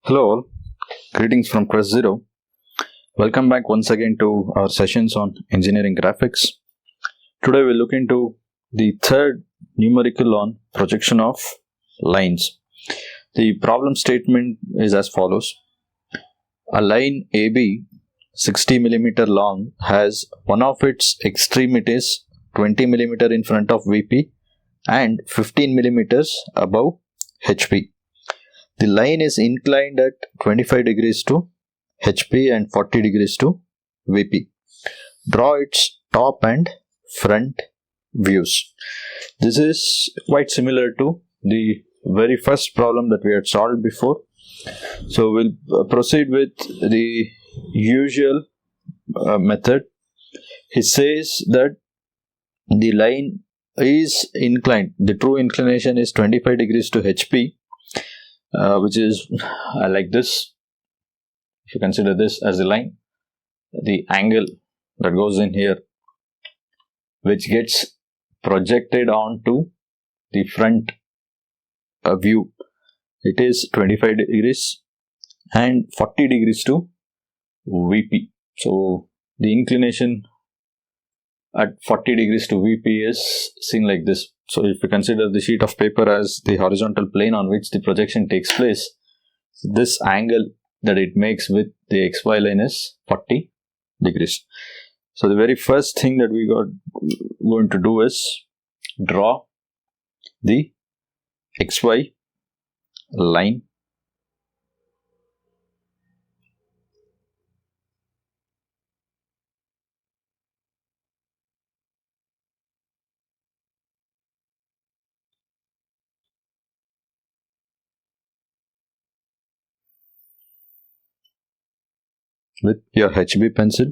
Hello all, greetings from Quest Zero. Welcome back once again to our sessions on engineering graphics. Today we'll look into the third numerical on projection of lines. The problem statement is as follows. A line AB 60 mm long has one of its extremities 20 mm in front of VP and 15 mm above HP. The line is inclined at 25 degrees to HP and 40 degrees to VP. Draw its top and front views. This is quite similar to the very first problem that we had solved before. So we'll proceed with the usual method. He says that the line is inclined. The true inclination is 25 degrees to HP. Which is like this. If you consider this as a line, the angle that goes in here, which gets projected onto the front view, it is 25 degrees and 40 degrees to VP. So the inclination at 40 degrees to VP is seen like this. So if you consider the sheet of paper as the horizontal plane on which the projection takes place, this angle that it makes with the XY line is 40 degrees. So the very first thing that we got going to do is draw the XY line. With your HB pencil,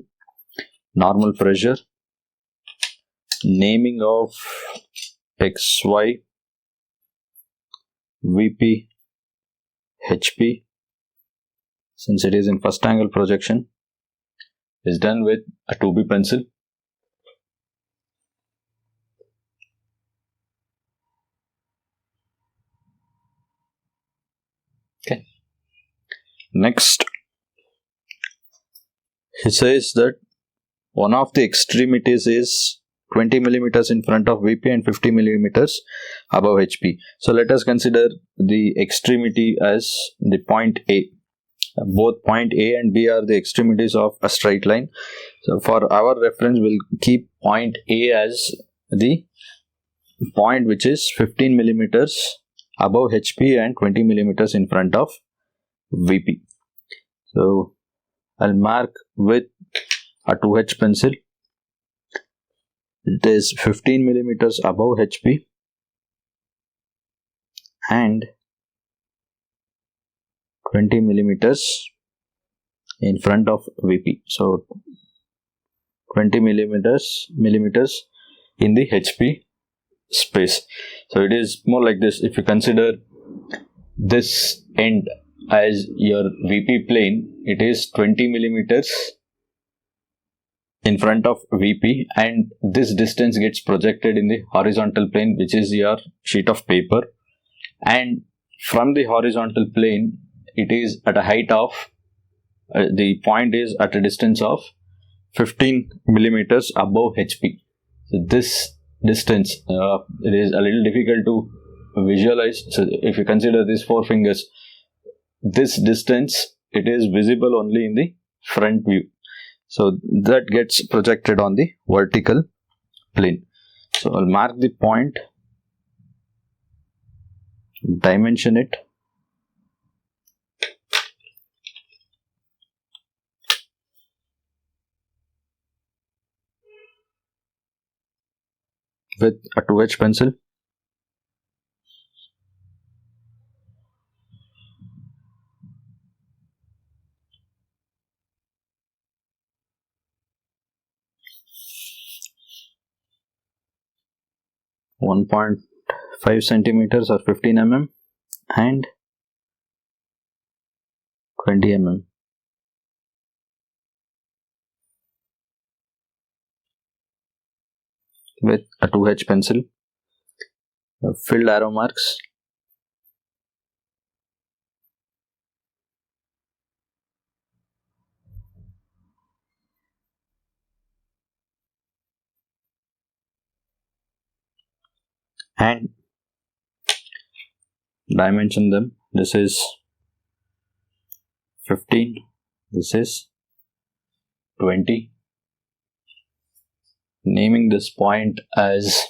normal pressure, naming of XY, VP, HP, since it is in first angle projection, is done with a 2B pencil. Okay. Next, he says that one of the extremities is 20 millimeters in front of VP and 50 millimeters above HP. So let us consider the extremity as the point A. Both point A and B are the extremities of a straight line. So for our reference, we'll keep point A as the point which is 15 millimeters above HP and 20 millimeters in front of VP. So I'll mark with a 2H pencil. It is 15 millimeters above HP and 20 millimeters in front of VP. So 20 millimeters in the HP space. So it is more like this. If you consider this end as your VP plane, it is 20 millimeters in front of VP, and this distance gets projected in the horizontal plane, which is your sheet of paper, and from the horizontal plane it is at a height of the point is at a distance of 15 millimeters above HP. So this distance it is a little difficult to visualize. So if you consider these four fingers, this distance, it is visible only in the front view. So that gets projected on the vertical plane. So I'll mark the point, dimension it, with a 2H pencil. .5 centimeters or 15 mm and 20 mm. With a 2H pencil, filled arrow marks, and dimension them. This is 15, this is 20. Naming this point as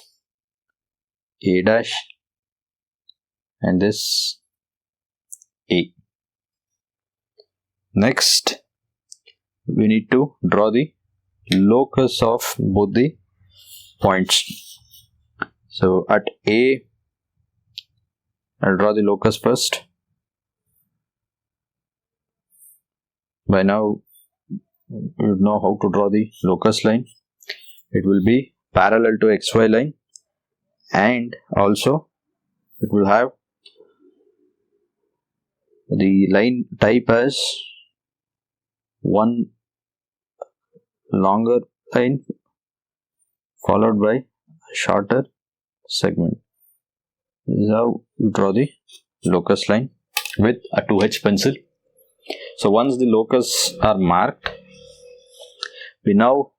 A dash and this A. Next, we need to draw the locus of both the points. So at A, I'll draw the locus first. By now, you know how to draw the locus line. It will be parallel to XY line, and also it will have the line type as one longer line followed by a shorter segment. This is how you draw the locus line with a 2H pencil. So once the locus are marked, we now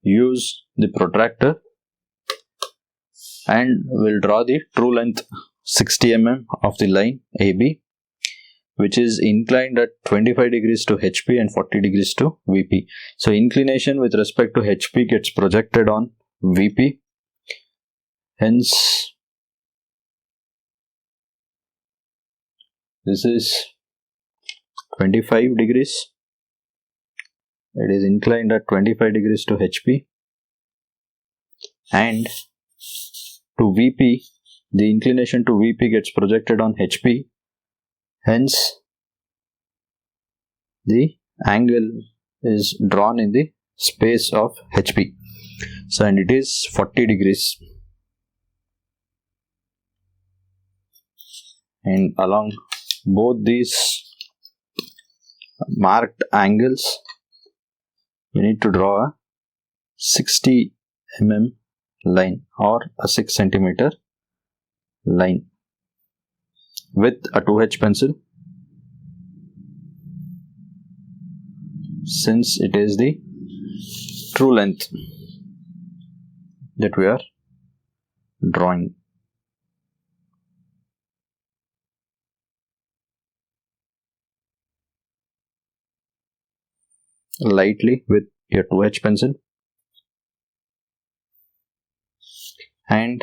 use the protractor and we'll draw the true length 60 mm of the line AB, which is inclined at 25 degrees to HP and 40 degrees to VP. So inclination with respect to HP gets projected on VP. Hence, this is 25 degrees. It is inclined at 25 degrees to HP, and to VP, the inclination to VP gets projected on HP. Hence, the angle is drawn in the space of HP. So, and it is 40 degrees. And along both these marked angles, we need to draw a 60 mm line or a 6 centimeter line with a 2H pencil, since it is the true length that we are drawing. Lightly with your 2H pencil, and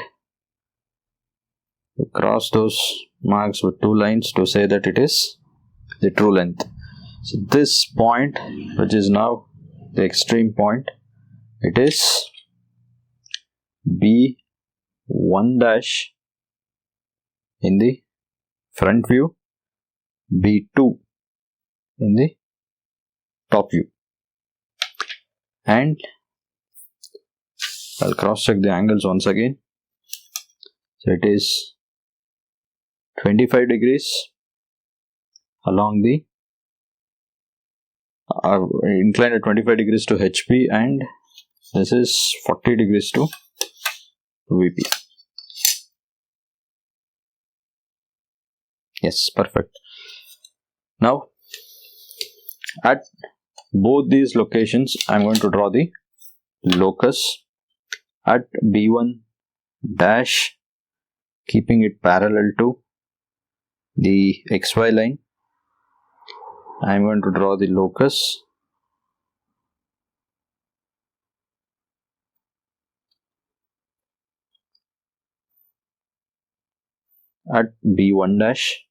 cross those marks with 2 lines to say that it is the true length. So this point, which is now the extreme point, it is B1 dash in the front view, B2 in the top view. And I'll cross check the angles once again. So it is 25 degrees along the inclined at 25 degrees to HP, and this is 40 degrees to VP. Yes, perfect. Now at both these locations, I'm going to draw the locus at B1 dash, keeping it parallel to the XY line. I'm going to draw the locus at B1 dash,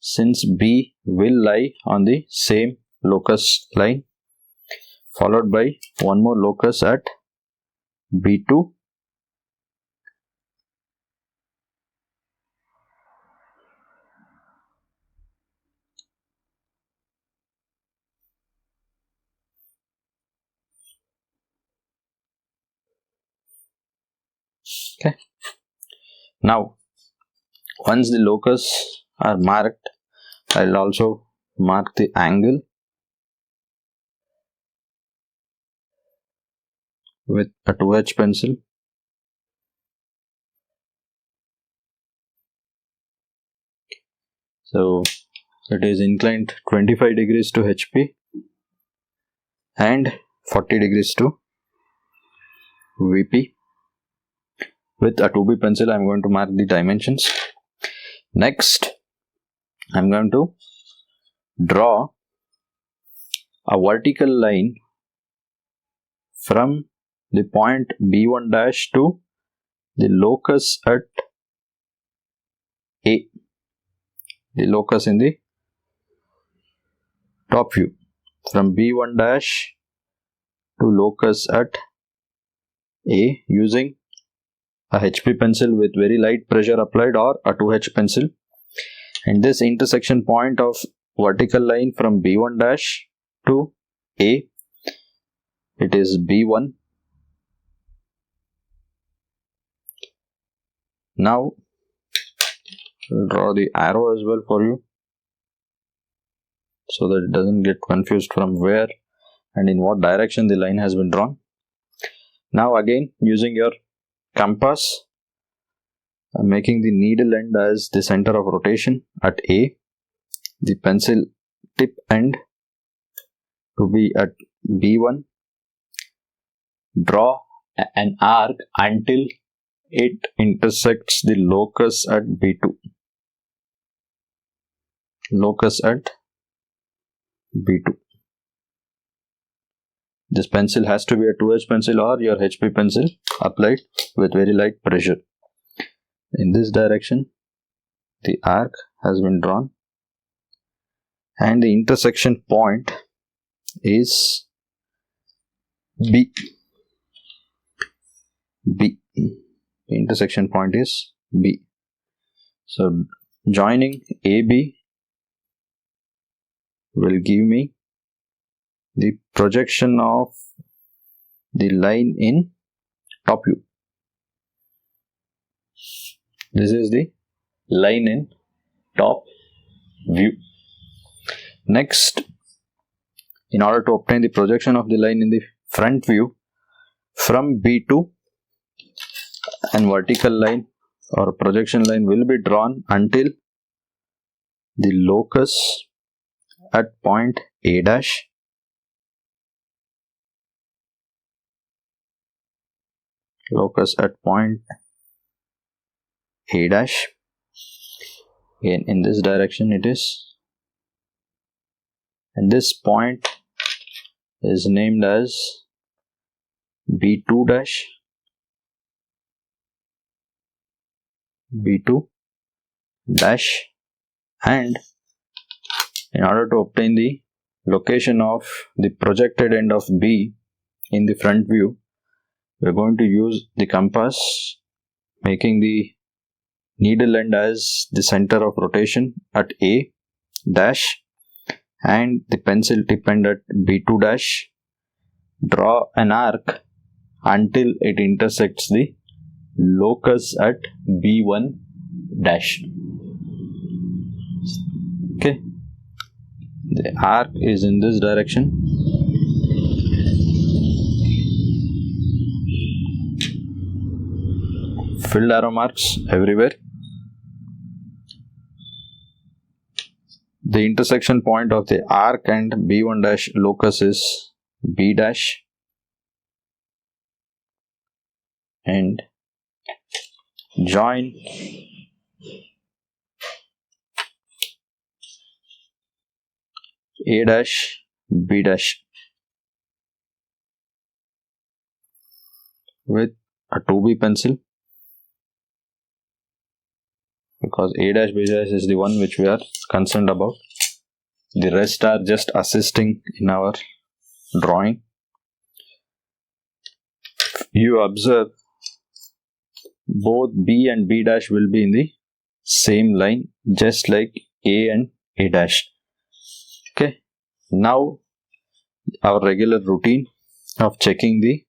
since B will lie on the same locus line, followed by one more locus at B2, okay. Now once the locus are marked, I'll also mark the angle with a 2H pencil. So it is inclined 25 degrees to HP and 40 degrees to VP. With a 2B pencil, I'm going to mark the dimensions. Next, I'm going to draw a vertical line from the point B1 dash to the locus at A, the locus in the top view, from B1 dash to locus at A using a HP pencil with very light pressure applied or a 2H pencil. And this intersection point of vertical line from B1 dash to A, it is B1. Now I'll draw the arrow as well for you so that it doesn't get confused from where and in what direction the line has been drawn. Now again, using your compass, I'm making the needle end as the center of rotation at A, the pencil tip end to be at B1. Draw an arc until it intersects the locus at B2. Locus at B2. This pencil has to be a 2H pencil or your HP pencil applied with very light pressure. In this direction, the arc has been drawn and the intersection point is B. B. The intersection point is B. So joining AB will give me the projection of the line in top view. This is the line in top view. Next, in order to obtain the projection of the line in the front view, from B2, an vertical line or projection line will be drawn until the locus at point A dash. Locus at point A dash. Again, in this direction it is. And this point is named as B2 dash. B2 dash. And in order to obtain the location of the projected end of B in the front view, we are going to use the compass, making the needle end as the center of rotation at A dash and the pencil tip end at B2 dash. Draw an arc until it intersects the locus at B1 dash. Okay, the arc is in this direction. Filled arrow marks everywhere. The intersection point of the arc and B1 dash locus is B dash, and join A dash B dash with a 2B pencil, because A dash B dash is the one which we are concerned about. The rest are just assisting in our drawing. You observe both B and B dash will be in the same line, just like A and A dash. Okay, now our regular routine of checking the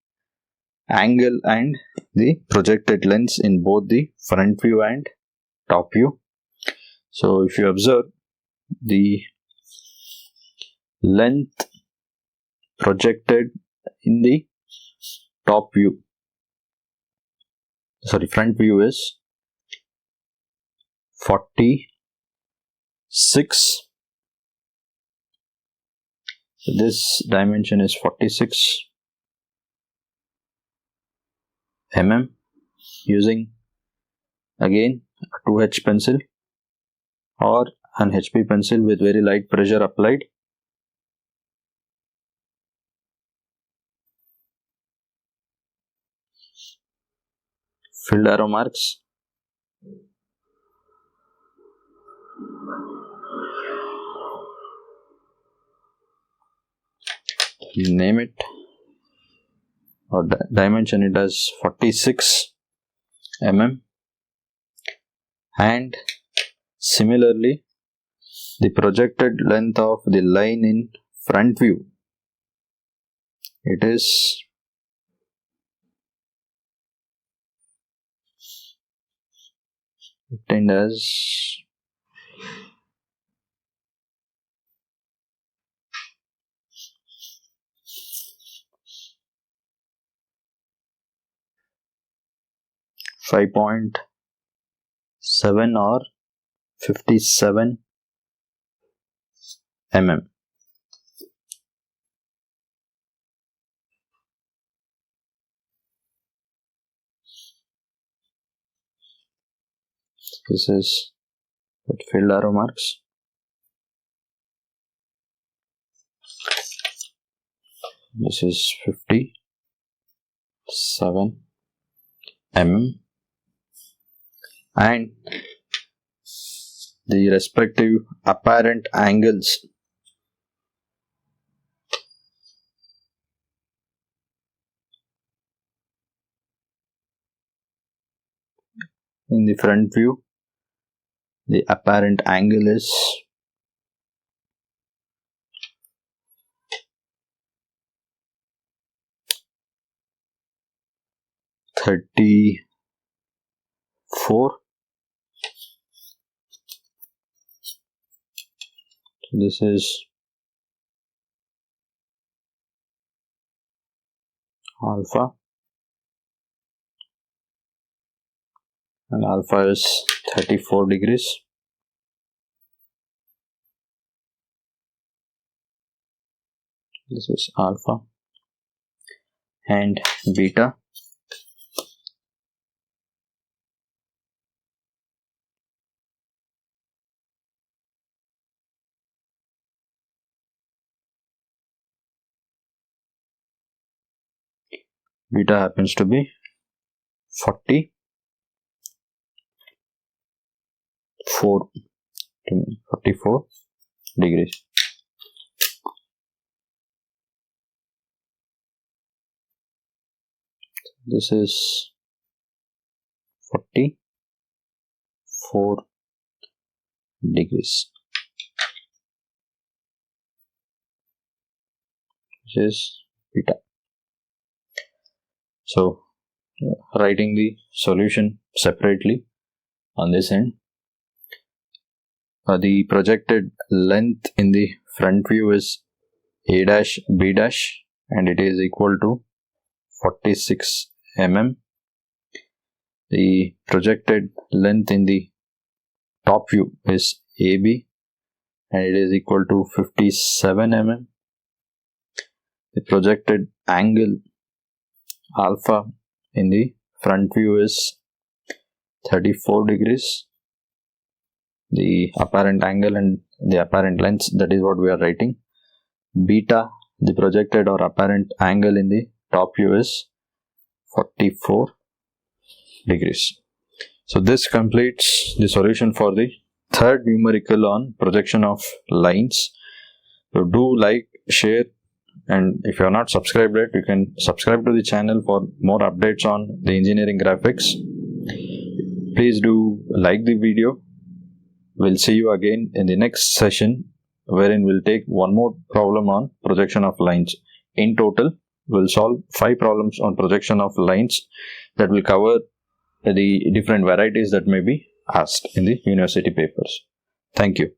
angle and the projected lens in both the front view and top view. So if you observe, the length projected in the top view, front view is 46. So this dimension is 46 mm. using again a 2H pencil or an HB pencil with very light pressure applied. Filled arrow marks. Name it or dimension it as 46 mm, and similarly the projected length of the line in front view, it is obtained as 5.7 or 57 mm. This is with filled arrow marks. This is 57 mm, and the respective apparent angles in the front view. The apparent angle is 34. So this is alpha, and alpha is 34 degrees. This is alpha, and beta happens to be 44 degrees. This is 44 degrees, which is beta. So writing the solution separately on this end, the projected length in the front view is A dash B dash, and it is equal to 46 mm. The projected length in the top view is AB, and it is equal to 57 mm. The projected angle alpha in the front view is 34 degrees. The apparent angle and the apparent length, that is what we are writing. Beta, the projected or apparent angle in the top view, is 44 degrees. So this completes the solution for the third numerical on projection of lines. So do like, share, and if you are not subscribed yet, you can subscribe to the channel for more updates on the engineering graphics. Please do like the video. We'll see you again in the next session, wherein we'll take one more problem on projection of lines. In total, we'll solve 5 problems on projection of lines that will cover the different varieties that may be asked in the university papers. Thank you.